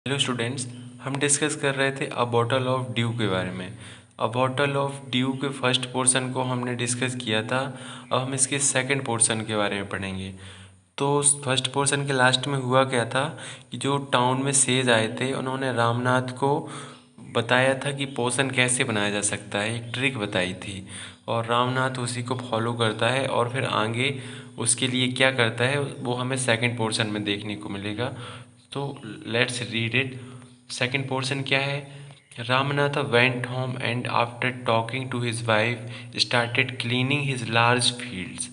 Hello students, हम discuss कर रहे थे अ बॉटल ऑफ ड्यू के बारे में। अ बॉटल ऑफ ड्यू के फर्स्ट पोर्शन को हमने डिस्कस किया था। अब हम इसके सेकंड पोर्शन के बारे में पढ़ेंगे। तो फर्स्ट पोर्शन के लास्ट में हुआ क्या था कि जो टाउन में सेज आए थे उन्होंने रामनाथ को बताया था कि पोशन कैसे बनाया जा सकता है, एक ट्रिक बताई थी और रामनाथ उसी को फॉलो करता है और फिर आगे उसके लिए क्या करता है वो हमें सेकंड पोर्शन में देखने को मिलेगा। तो let's read it. Second portion क्या है? Ramnath went home and after talking to his wife started cleaning his large fields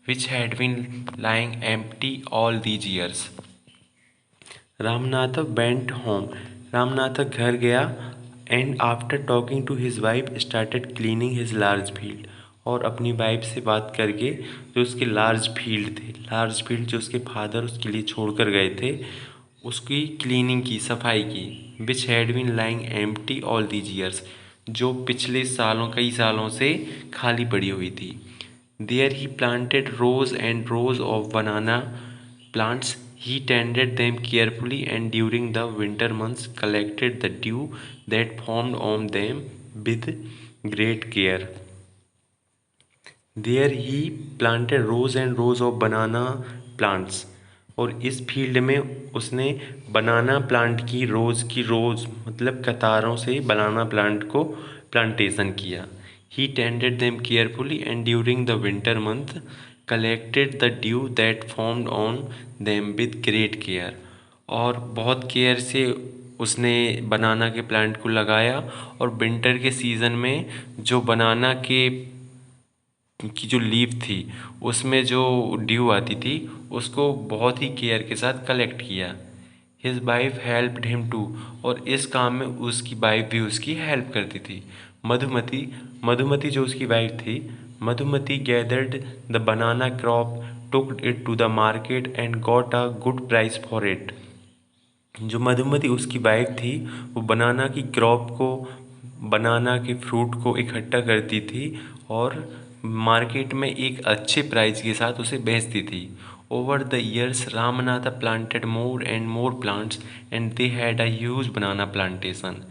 which had been lying empty all these years. Ramnath went home, Ramnath घर गया and after talking to his wife started cleaning his large field, और अपनी wife से बात करके जो उसके large field थे, लार्ज फील्ड जो उसके फादर उसके लिए छोड़ कर गए थे, उसकी क्लीनिंग की, सफाई की। Which had been lying empty all these years, जो पिछले सालों, कई सालों से खाली पड़ी हुई थी। There he planted rows and rows of banana plants. He tended them carefully and during the winter months collected the dew that formed on them with great care. There he planted rows and rows of banana plants. और इस field में उसने बनाना plant की रोज़ मतलब कतारों से बनाना plant को plantation किया। He tended them carefully and during the winter month collected the dew that formed on them with great care. और बहुत केयर से उसने बनाना के प्लांट को लगाया और विंटर के सीज़न में जो बनाना के की जो लीफ थी उसमें जो ड्यू आती थी उसको बहुत ही केयर के साथ कलेक्ट किया। His wife helped him too, और इस काम में उसकी वाइफ भी उसकी हेल्प करती थी। मधुमती, मधुमती जो उसकी वाइफ थी, Madhumati gathered the banana crop, took it to the market and got a good price for it. जो मधुमती उसकी वाइफ थी वो बनाना की क्रॉप को, बनाना के फ्रूट को इकट्ठा करती थी और मार्केट में एक अच्छे प्राइस के साथ उसे बेचती थी। Over the years Ramnath planted more and more plants and they had a huge banana plantation.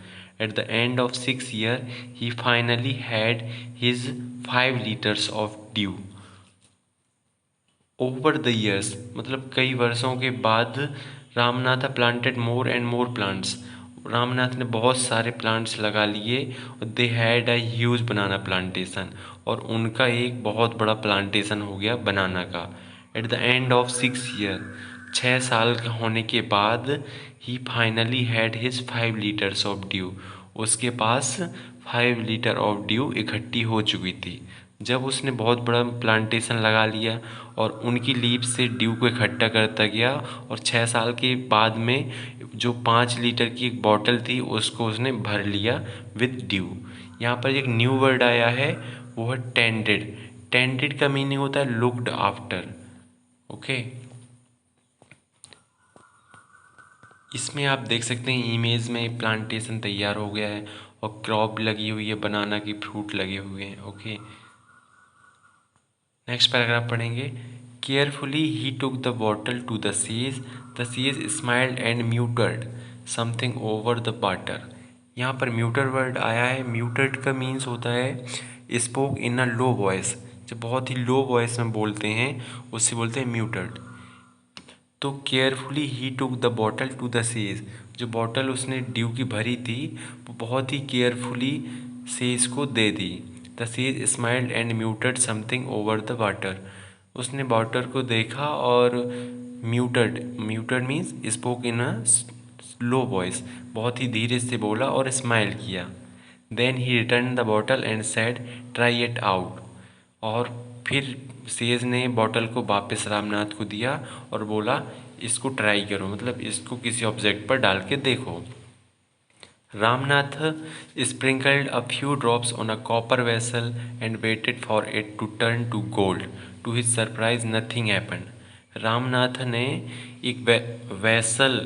Eight the end of 6 years he finally had his 5 liters of due. Over the years मतलब कई वर्षों के बाद Ramnath planted more and more plants, Ramnath ने बहुत सारे plants लगा लिए और they had a huge banana plantation, और उनका एक बहुत बड़ा प्लांटेशन हो गया बनाना का। At the end of 6 years, 6 साल का होने के बाद ही finally had his 5 liters of dew, उसके पास 5 लीटर ऑफ ड्यू इकट्ठी हो चुकी थी। जब उसने बहुत बड़ा प्लांटेशन लगा लिया और उनकी लीफ से ड्यू को इकट्ठा करता गया और 6 साल के बाद में जो 5 लीटर की एक बॉटल थी उसको उसने भर लिया विद ड्यू। यहाँ पर एक न्यू वर्ड आया है, वो है टेंडेड। टेंडेड का मीनिंग होता है लुक्ड आफ्टर। ओके, इसमें आप देख सकते हैं इमेज में प्लांटेशन तैयार हो गया है और क्रॉप लगी हुई है, बनाना की फ्रूट लगे हुए हैं। ओके, नेक्स्ट पैराग्राफ पढ़ेंगे। Carefully he took the bottle to the sage smiled and muttered something over the water. यहाँ पर म्यूटर वर्ड आया है। म्यूटर्ड का मीन्स होता है spoke in a low voice, जब बहुत ही लो वॉइस में बोलते हैं उससे बोलते हैं म्यूटर्ड। तो carefully he took the bottle to the sage, जो बॉटल उसने ड्यू की भरी थी वो बहुत ही केयरफुली सेज को दे दी। The sage smiled and muted something over the water, उसने वाटर को देखा और muted, muted means spoke in a low voice, बहुत ही धीरे से बोला और स्माइल किया। Then he return the bottle and said try it out, और फिर सेज ने बॉटल को वापस रामनाथ को दिया और बोला इसको ट्राई करो, मतलब इसको किसी ऑब्जेक्ट पर डाल के देखो। Ramnath sprinkled a few drops on a copper vessel and waited for it to turn to gold. To his surprise, nothing happened. Ramnath ने एक वेसल,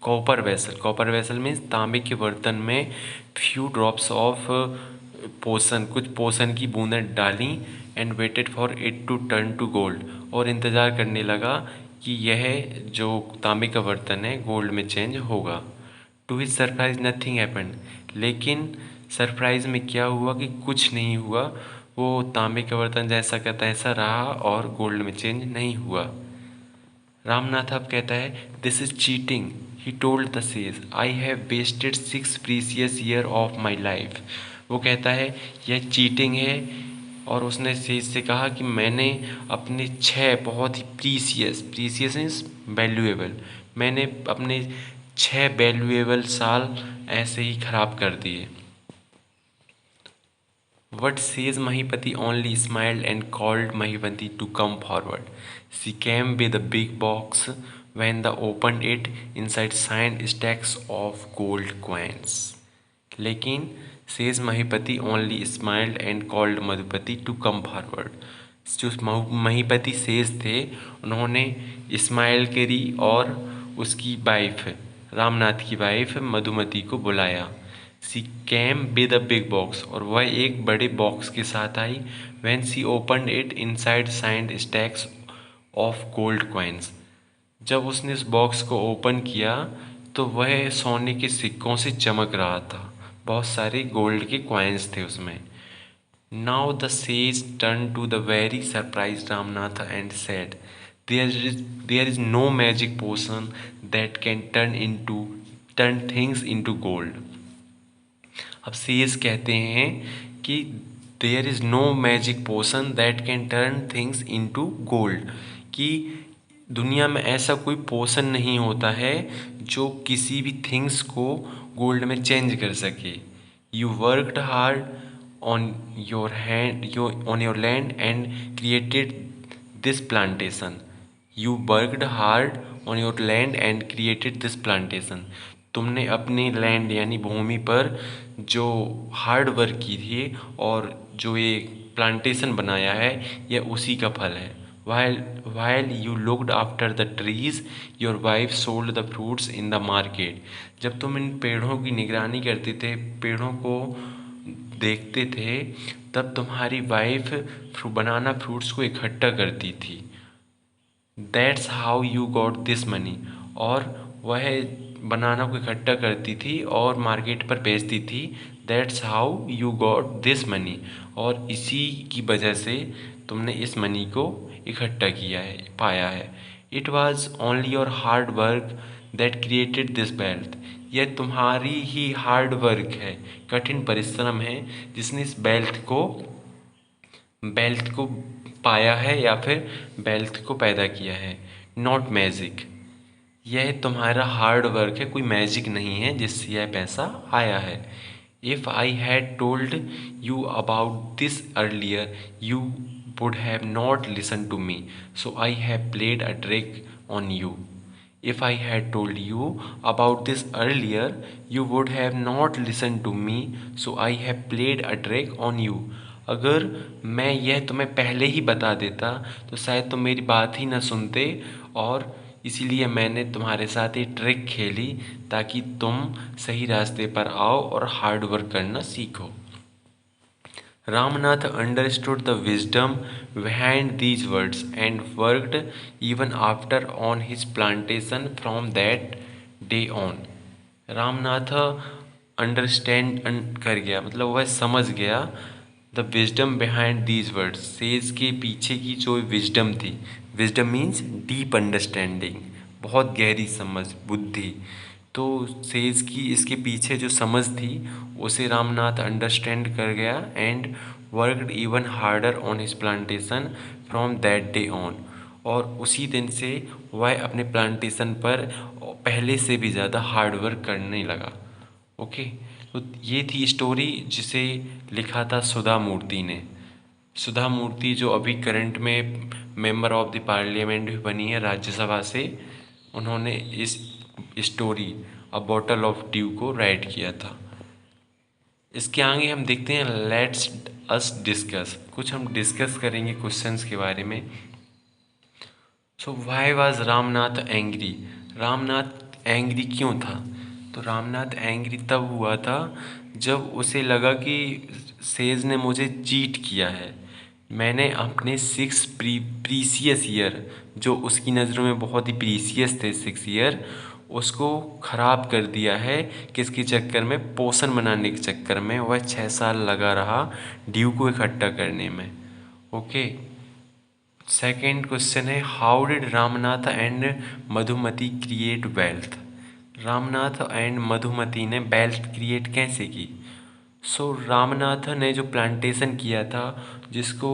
कॉपर वेसल मीन्स तांबे के बर्तन में फ्यू ड्रॉप्स ऑफ पोशन, कुछ पोशन की बूंदें डाली and waited for it to turn to gold, और इंतज़ार करने लगा कि यह जो तांबे का बर्तन है गोल्ड में चेंज होगा। To his surprise nothing happened, लेकिन सरप्राइज में क्या हुआ कि कुछ नहीं हुआ। वो तांबे का बर्तन जैसा का तैसा रहा और गोल्ड में चेंज नहीं हुआ। रामनाथ अब कहता है this is cheating, he told the sage, I have wasted 6 precious year of my life. वो कहता है यह चीटिंग है, और उसने सेज से कहा कि मैंने अपने 6 बहुत ही प्रीसियस इज वैल्यूएबल, मैंने अपने 6 वैल्यूएबल साल ऐसे ही खराब कर दिए। What says Mahipati only smiled and called Mahipati to come forward. She came with a big box. When they opened it, inside signed stacks of gold coins. लेकिन says Mahipati only smiled and called Madhupati to come forward. जो महीपति says थे उन्होंने smile करी और उसकी wife Ramnath की wife Madhumati को बुलाया। She came with a big box, और वह एक बड़े बॉक्स के साथ आई। When she opened it inside shined stacks of gold coins. जब उसने इस बॉक्स को ओपन किया तो वह सोने के सिक्कों से चमक रहा था, बहुत सारे गोल्ड के कॉइन्स थे उसमें। Now the sage turn to the very surprised Ramnath and said there is no magic potion that can turn things into gold. अब सेज कहते हैं कि there is no magic potion that can turn things into gold, कि दुनिया में ऐसा कोई पोशन नहीं होता है जो किसी भी थिंग्स को गोल्ड में चेंज कर सके। You worked hard on your land and created this plantation. You worked hard on your land and created this plantation. तुमने अपनी लैंड यानी भूमि पर जो हार्ड वर्क की थी और जो ये प्लांटेशन बनाया है, यह उसी का फल है। while you looked after the trees, your wife sold the fruits in the market. जब तुम इन पेड़ों की निगरानी करते थे, पेड़ों को देखते थे, तब तुम्हारी वाइफ बनाना फ्रूट्स को इकट्ठा करती थी। That's how you got this money, और वह बनाना को इकट्ठा करती थी और मार्केट पर बेचती थी। That's how you got this money, और इसी की वजह से तुमने इस मनी को इकट्ठा किया है, पाया है। It was only your hard work that created this wealth. यह तुम्हारी ही हार्ड वर्क है, कठिन परिश्रम है, जिसने इस वेल्थ को पाया है या फिर वेल्थ को पैदा किया है। नॉट मैजिक, यह तुम्हारा हार्ड वर्क है, कोई मैजिक नहीं है जिससे यह पैसा आया है। If I had told you about this earlier you would have not listen to me, so I have played a trick on you. If I had told you about this earlier, you would have not listened to me, so I have played a trick on you. अगर मैं यह तुम्हें पहले ही बता देता तो शायद तुम मेरी बात ही ना सुनते, और इसीलिए मैंने तुम्हारे साथ ये ट्रिक खेली ताकि तुम सही रास्ते पर आओ और हार्ड वर्क करना सीखो। Ramnath understood the wisdom behind these words and worked even after on his plantation from that day on. Ramnath understand कर गया, मतलब वह समझ गया the wisdom behind these words, says के पीछे की जो विजडम थी। विजडम मीन्स डीप अंडरस्टैंडिंग, बहुत गहरी समझ, बुद्धि। तो सेज की इसके पीछे जो समझ थी उसे रामनाथ अंडरस्टैंड कर गया and worked even harder on his plantation from that day on, और उसी दिन से वह अपने प्लांटेशन पर पहले से भी ज़्यादा हार्ड वर्क करने लगा। ओके, तो ये थी स्टोरी जिसे लिखा था सुधा मूर्ति ने। सुधा मूर्ति जो अभी करंट में मेंबर ऑफ द पार्लियामेंट भी बनी है राज्यसभा से, उन्होंने इस story a bottle of due को राइट किया था। इसके आगे हम देखते हैं लेट्स अस डिस्कस, कुछ हम डिस्कस करेंगे क्वेश्चंस के बारे में। So why was Ramnath angry, Ramnath angry क्यों था? तो रामनाथ एंग्री तब हुआ था जब उसे लगा कि सेज ने मुझे चीट किया है। मैंने अपने 6 प्रीसियस ईयर, जो उसकी नज़रों में बहुत ही प्रीसियस थे 6 ईयर, उसको ख़राब कर दिया है। किसके चक्कर में? पोषण बनाने के चक्कर में वह 6 साल लगा रहा ड्यू को इकट्ठा करने में। ओके। सेकेंड क्वेश्चन है, how did Ramnath and Madhumati create wealth? Ramnath and Madhumati ने वेल्थ क्रिएट कैसे की? रामनाथ ने जो प्लांटेशन किया था, जिसको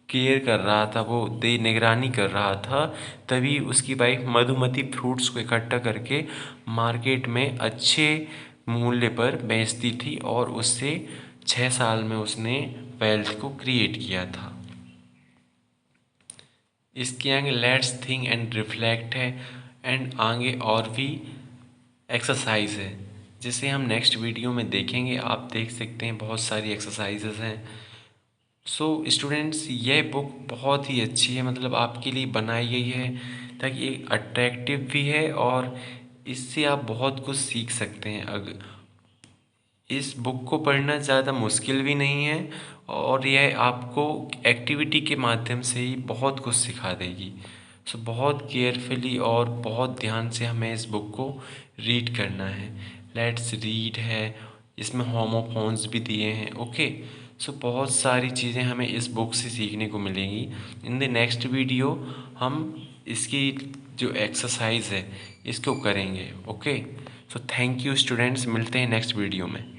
केयर कर रहा था, वो निगरानी कर रहा था, तभी उसकी वाइफ मधुमती फ्रूट्स को इकट्ठा करके मार्केट में अच्छे मूल्य पर बेचती थी और उससे 6 साल में उसने वेल्थ को क्रिएट किया था। इसके आगे लेट्स थिंक एंड रिफ्लेक्ट है, एंड आगे और भी एक्सरसाइज है जिसे हम नेक्स्ट वीडियो में देखेंगे। आप देख सकते हैं बहुत सारी एक्सरसाइजेस हैं। स्टूडेंट्स, यह बुक बहुत ही अच्छी है, मतलब आपके लिए बनाई गई है ताकि ये अट्रैक्टिव भी है और इससे आप बहुत कुछ सीख सकते हैं। अगर इस बुक को पढ़ना ज़्यादा मुश्किल भी नहीं है और यह आपको एक्टिविटी के माध्यम से ही बहुत कुछ सिखा देगी। बहुत केयरफुली और बहुत ध्यान से हमें इस बुक को रीड करना है। लेट्स रीड है, इसमें होमोफोन्स भी दिए हैं। ओके। बहुत सारी चीज़ें हमें इस बुक से सीखने को मिलेंगी। इन द नेक्स्ट वीडियो हम इसकी जो एक्सरसाइज है इसको करेंगे। ओके। थैंक यू स्टूडेंट्स, मिलते हैं नेक्स्ट वीडियो में।